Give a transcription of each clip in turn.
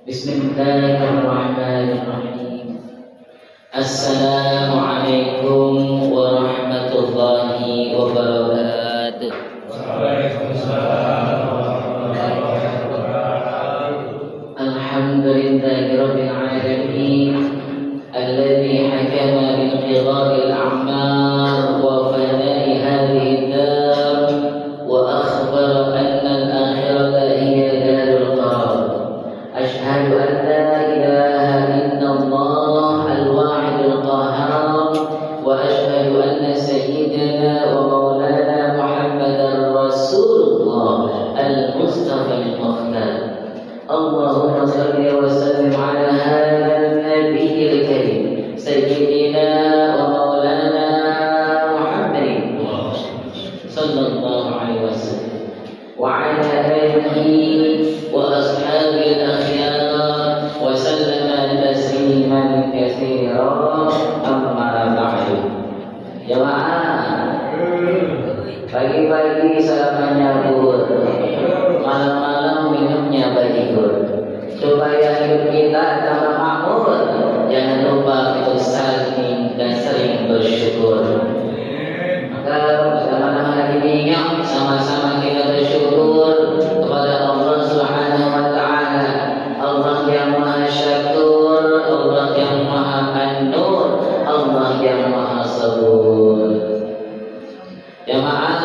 Bismillahirrahmanirrahim. Assalamualaikum warahmatullahi wabarakatuh. Waalaikumsalam warahmatullahi wabarakatuh. Alhamdulillahirabbil alamin alladzi hakama bil qidari al-a'mar wa fana'i hadhihi ad-dar wa akhbara anna al-akhirata hiya darul qarar. Ashhadu an la ilaha illallah al-wahidul qahhar wa ashhadu anna sayyidana wa maulana Muhammadar Rasulullah al-Mustafa al-Mukhtar. Allahumma salli wa sallim ala hadzal nabiyil karim sayyidina wa maulana Muhammadin sallallahu alaihi wasallam wa ala alihi wa ashabil akhyar wa sallama tasliman katsiran amma ba'du. Jamaah, pagi-pagi salamannya buhur, malam-malam minumnya bajigur, supaya hidup kita tambah makmur. Jangan lupa untuk saling dan sering bersyukur. Maka pada malam hari ini sama-sama kita bersyukur kepada Allah Subhanahu wa taala, Allah yang Maha Syakur, Allah yang Maha An-Nur, Allah yang Maha Sabur. Jamaah,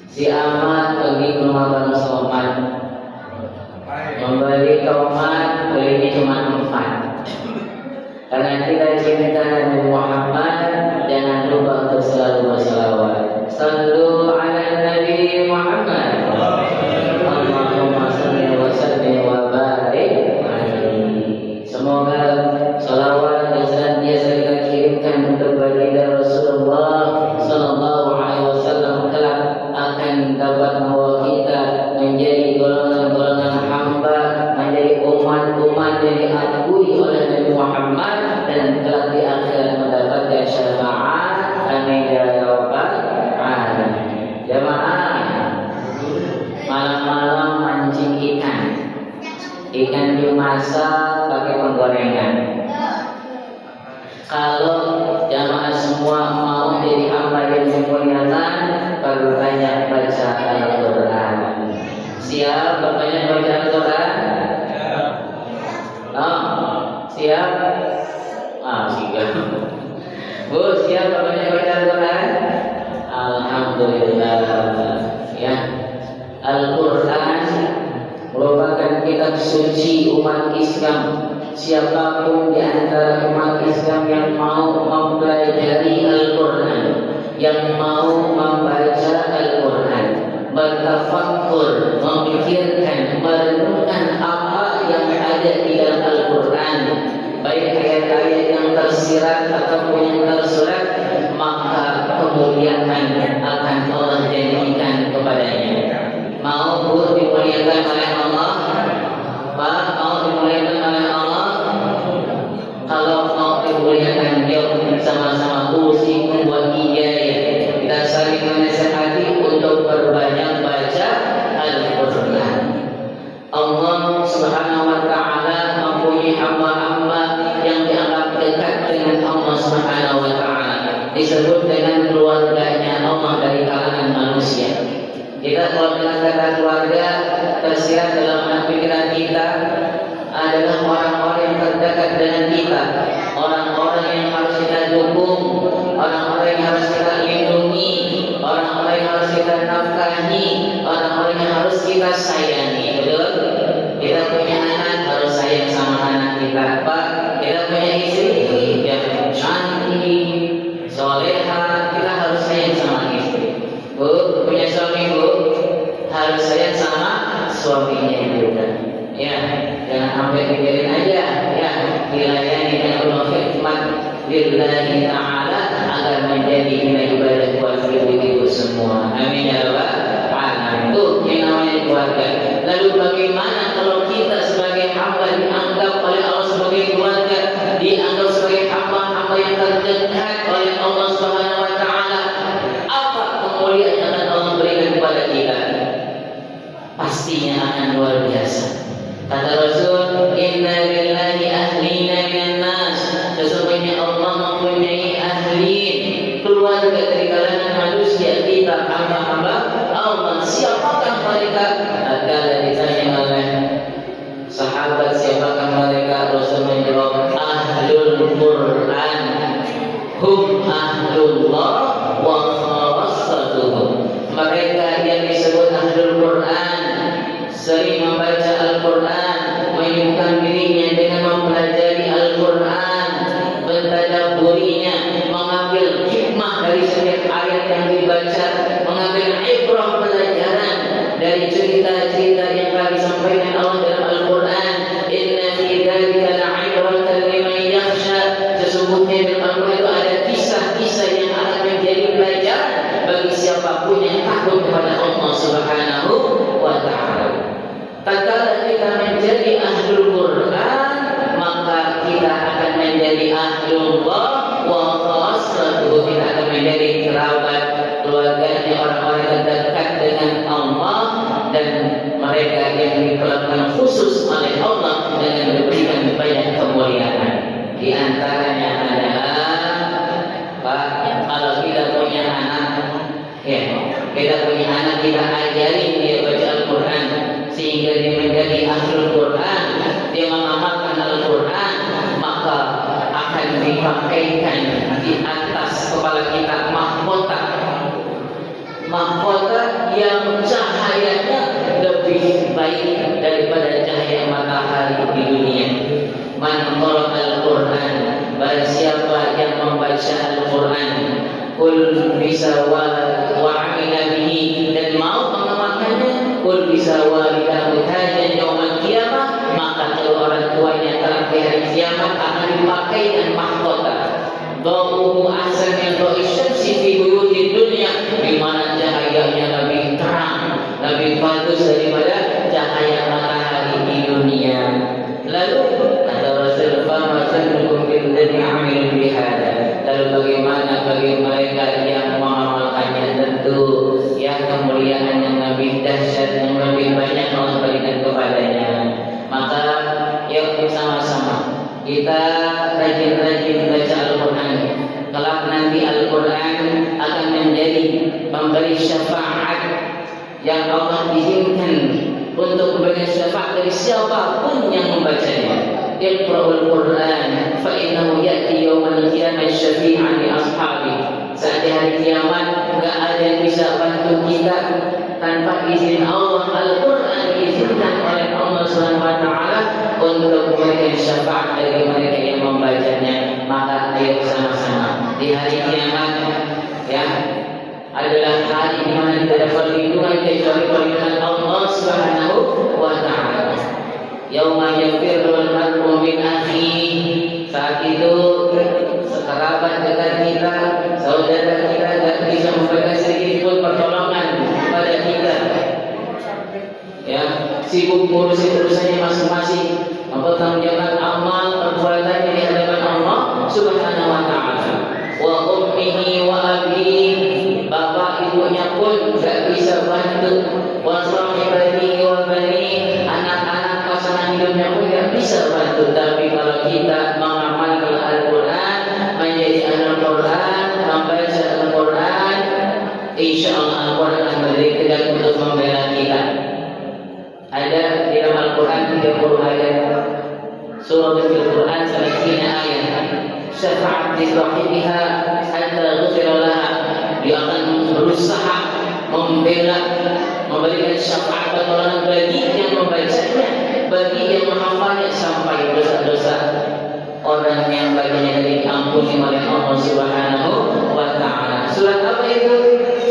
si Ahmad pergi ke rumah Bang Somad, membeli tomat, belinya cuma 4. Karena kita cinta Nabi Muhammad, jangan lupa untuk selalu berselawat. Sallu ala Nabi Muhammad. Allahumma salli wa sallim wa barik alaihi. Semoga salawat dan senantiasa kita kirimkan untuk baginda Rasulullah sallallahu alaihi wasallam kelak akan dapat membawa kita menjadi golongan-golongan hamba, menjadi umat-umat yang diakui oleh Nabi Muhammad, dan kelak di akhirat mendapatkan syafaat. Amin ya rabbal alamin. Jamaah, malam-malam mancing ikan dimasak pakai penggorengan. Kalau jamaah semua mau jadi hamba yang dimuliakan, perlu banyak baca Al-Quran. Siap banyak baca Al-Quran? Siap? Siap. Bu, siap banyak baca Al-Quran? Alhamdulillah. Ya, Al-Quran merupakan kitab suci umat Islam. Siapapun di antara umat Islam yang mau mempelajari Al-Quran, yang mau membaca Al-Quran, bertafakkur, memikirkan, merenungkan apa yang ada di dalam Al-Quran, baik ayat-ayat yang tersirat ataupun yang tersurat, maka kemuliaan akan Allah janjikan kepadanya. Mau dimuliakan oleh Allah? Pak, mau dimuliakan oleh Allah? Kalau mau dimuliakan, yuk sama-sama usikum wa iyaya, kita saling menasihati untuk berbanyak baca Al-Quran. Allah Subhanahu wa taala mempunyai hamba-hamba yang dianggap dekat dengan Allah Subhanahu wa taala, disebut dengan keluarganya Allah dari kalangan manusia. Kita kalau dengan kata keluarga tersirat dalam pikiran kita adalah orang-orang yang terdekat dengan kita, orang-orang yang harus kita dukung, orang-orang yang harus kita lindungi, orang-orang yang harus kita nafkahi, orang-orang yang harus kita sayangi. Betul? Kita punya anak, harus sayang sama anak kita. Pak, kita punya istri yang cantik, soleha, kita harus sayang sama istri. Bu, punya suami bu, harus sayang sama suaminya juga. Ya, jangan sampai pikirin aja. Ya, dilayani dengan penuh khidmat lillahi ta'ala agar menjadi ibadah buat ibu-ibu semua. Amin ya rabbal alamin. Itu yang namanya keluarga. Lalu bagaimana kalau kita sebagai hamba dianggap oleh Allah sebagai keluarga, dianggap sebagai hamba-hamba yang terdekat oleh Allah Subhanahu wa taala? Apa kemuliaan yang akan Allah berikan kepada kita? pastinya akan luar biasa. Kata Rasul, inna lillahi ahlina minan nas. Sesungguhnya Allah mempunyai ahlin, keluarga dari kalangan manusia kita, hamba-hamba Allah. Siapakah mereka? Adalah ditanya oleh sahabat, siapakah mereka? Rasul menjawab, ahlul Quran, hum ahlullah wa khawassatuhum. Mereka yang disebut ahlul Quran sering membaca Al-Quran, menyibukkan dirinya dengan mempelajari Al-Quran, mentadabburinya, mengambil hikmah dari setiap ayat yang dibaca, mengambil ibrah pelajaran dari cerita-cerita yang telah disampaikan Allah dalam Al-Quran. Inna fi dzalika la'ibratan liman yakhsha. Sesungguhnya dalam Al-Quran itu ada kisah-kisah yang akan menjadi pelajaran bagi siapapun yang takut kepada Allah Subhanahu wa ta'ala. Tatkala kita menjadi ahlul Quran, maka kita akan menjadi ahlullah wa khawassatuhu. Kita akan menjadi kerabat keluarganya, orang-orang terdekat dengan Allah, dan mereka yang diperlakukan khusus oleh Allah dengan diberikan banyak kemuliaan. Di antaranya adalah kalau kita punya anak, ya, kita punya anak, kita ajarin dia baca Al-Quran sehingga dia menjadi ahlul Quran, dia mengamalkan Al-Quran, maka akan dipakaikan di atas kepala kita mahkota yang cahayanya lebih baik daripada cahaya matahari di dunia. Man qara'a Al-Quran, barang siapa yang membaca Al-Quran, kul bisa wa amila bihi, dan mau mengamalkannya, kul bisa walidahu hajan yaumal qiyamah, maka kalau orang tuanya kelak di hari kiamat akan dipakai dan mahkota. Dhauhu ahsan min dha'i syamsi fi buyutid dunya, di mana cahayanya lebih terang, lebih bagus daripada cahaya matahari di dunia. Lalu kata Rasul, fama sanukum bil ladzi amilu bihada. Lalu bagaimana bagi mereka yang mengamalkannya? Tentu ya kemuliaan yang lebih dahsyat, yang lebih banyak Allah berikan kepadanya. Maka yuk sama-sama kita rajin-rajin baca Al-Quran. Kelak nanti Al-Quran akan menjadi pemberi syafaat yang Allah izinkan untuk memberikan syafaat dari siapapun yang membacanya. Iqra'ul Quran fa innahu ya'ti yaumal qiyamah syafi'an li ashabi. Saat di hari kiamat enggak ada yang bisa bantu kita tanpa izin Allah. Al-Quran diizinkan oleh Allah Subhanahu wa taala untuk memberikan syafaat bagi mereka yang membacanya. Maka ayo sama-sama di hari kiamat, ya, adalah hari di mana tidak ada perlindungan kecuali perlindungan Allah Subhanahu wa taala. Yauma yafirrul mar'u min akhihi. Saat itu sekerabat dekat kita, saudara kita tidak bisa memberikan sedikit pun pertolongan kepada kita. Ya, sibuk ngurusin urusannya masing-masing, mempertanggungjawabkan amal perbuatannya di hadapan Allah Subhanahu wa taala. Wa ummihi wa abihi, bapak ibunya pun tidak bisa bantu. Wa sahibatihi wa bani, anak-anak pasangan hidupnya pun tidak bisa bantu. Tapi kalau kita mengamalkan Al-Quran, menjadi Al-Quran, membaca Al-Quran, insya Allah Al-Quran akan menjadi tegak untuk membela kita. Ada di dalam Al-Quran 30 ayat, surah Al-Quran 30 ayat. Syafaat di sahibiha hatta ghufira laha. Dia akan berusaha membela, memberikan syafaat pertolongan bagi yang membacanya, bagi yang menghafalnya, sampai dosa-dosa orang yang baginya dari diampuni oleh Allah Subhanahu wa taala. Surat apa itu?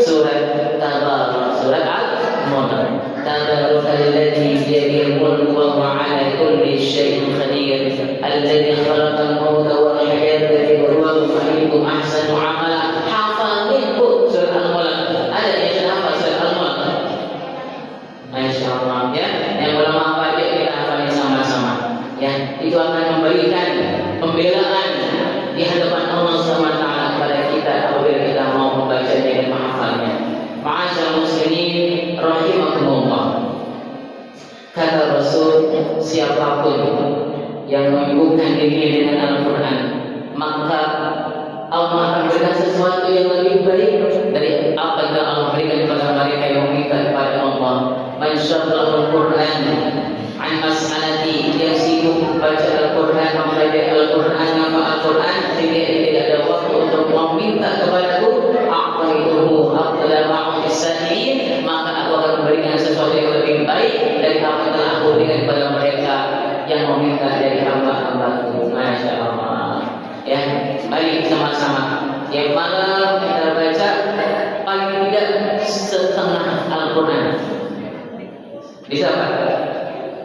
Surat Tabarak, surat Al-Mulk. Tabarakalladzii biyadihil mulku wa huwa 'ala kulli syai'in qadir. Alladzi khalaqal mauta wal hayata liyabluwakum ayyukum ahsanu 'amala. Hafalin Bu surat Al-Mulk. Ada yang hafal surat Al-Mulk? Masya Allah, ya. Yang belum hafal kita hafalin sama-sama. Ya, itu akan memberikan pembelaan di hadapan Allah Subhanahu wa taala kepada kita apabila kita mau membacanya dan menghafalnya. Ma'asyiral muslimin rahimakumullah. Rasul, siapapun yang menyibukkan dirinya dengan Al-Quran, maka Allah akan berikan sesuatu yang lebih baik dari apa yang Allah berikan kepada mereka yang meminta kepada Allah. Man syarrahul Quran an mas'alati, yang sibuk baca Al-Quran, mempelajari Al-Quran, menghafal Al-Quran, sehingga tidak ada waktu untuk meminta kepadaku, a'taituhu afdala ma'isani, maka aku akan memberikan sesuatu yang lebih baik dari apa yang telah aku berikan kepada mereka yang meminta dari hamba-hambaku. Masya Allah. Ya, mari sama-sama. Yang malam kita baca paling tidak setengah Al-Quran. Bisa Pak?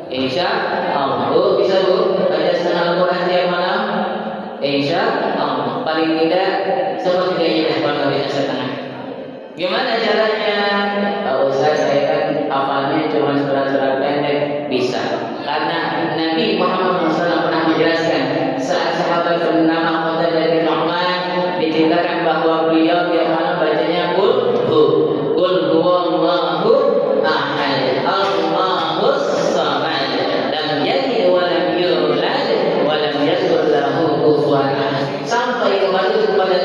Insya Allah. Bu, bisa Bu? Baca setengah Al-Quran tiap malam? Insya Allah. Paling tidak sepertiganya kalau bisa setengah. Gimana caranya? Pak Ustaz, saya kan hafalnya cuma surat-surat pendek. Bisa. Karena Nabi Muhammad SAW pernah menjelaskan saat sahabat bernama Qatadah bin Nu'man diceritakan bahwa beliau tiap malam bacanya qul huwallahu ahad, Allahus samad, lam yalid wa lam yulad wa lam yakul lahu kufuwan ahad, sampai kembali kepada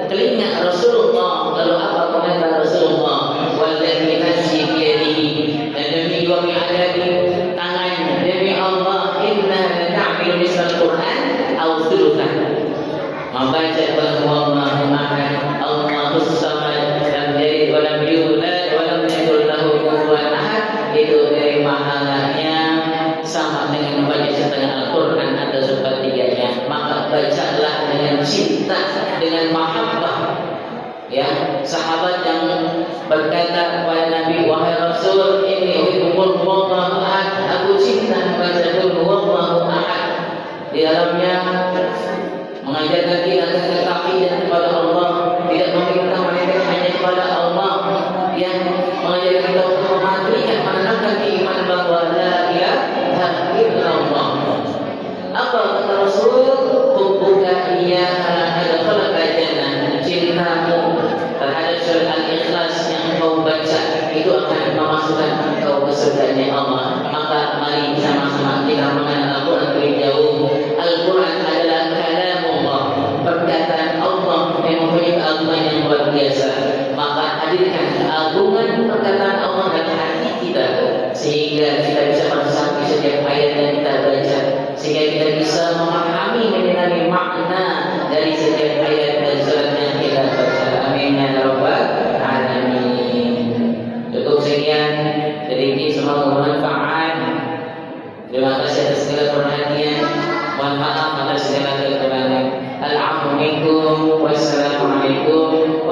telinga Rasulullah. Lalu apa komentar Rasulullah? Walladzi nafsi biyadihi, dan demi dua mi'adadi tangannya, demi Allah, inna na'milu misal Quran au thuluthan, membaca qul huwallahu ahad, Allahus samad, lam yalid wa lam yulad wa lam yakul lahu kufuwan ahad, itu dari pahalanya sama dengan membaca setengah Al-Quran atau sepertiganya. Maka bacalah dengan cinta, dengan mahabbah. Ya, sahabat yang berkata kepada Nabi, wahai Rasul, ini qul huwallahu ahad, aku cinta membaca qul huwallahu ahad. Di dalamnya mengajarkan kita tentang akidah kepada Allah, tidak meminta mereka hanya kepada Allah, yang mengajarkan kita untuk mematuhi dan menanamkan keimanan bahwa la ilaha illallah. Apa kata Rasul? Hubbuka iyyaha adkhalaka jannah, cintamu terhadap surat Al-Ikhlas yang engkau baca itu akan memasukkan engkau ke surganya Allah. Maka mari sama-sama kita mengenal Al-Quran lebih jauh. Al-Quran adalah kalamullah, perkataan Allah yang mempunyai keagungan yang luar biasa. Maka hadirkan keagungan perkataan Allah dalam hati kita, sehingga kita bisa meresapi setiap ayat yang kita baca, sehingga kita bisa memahami mengenai makna dari setiap ayat dan surat yang kita baca. Amin ya rabbal alamin. Cukup sekian dari ini, semoga bermanfaat. Terima kasih atas segala perhatian. Mohon maaf atas segala kekurangan. Alhamdulillah. Wassalamualaikum.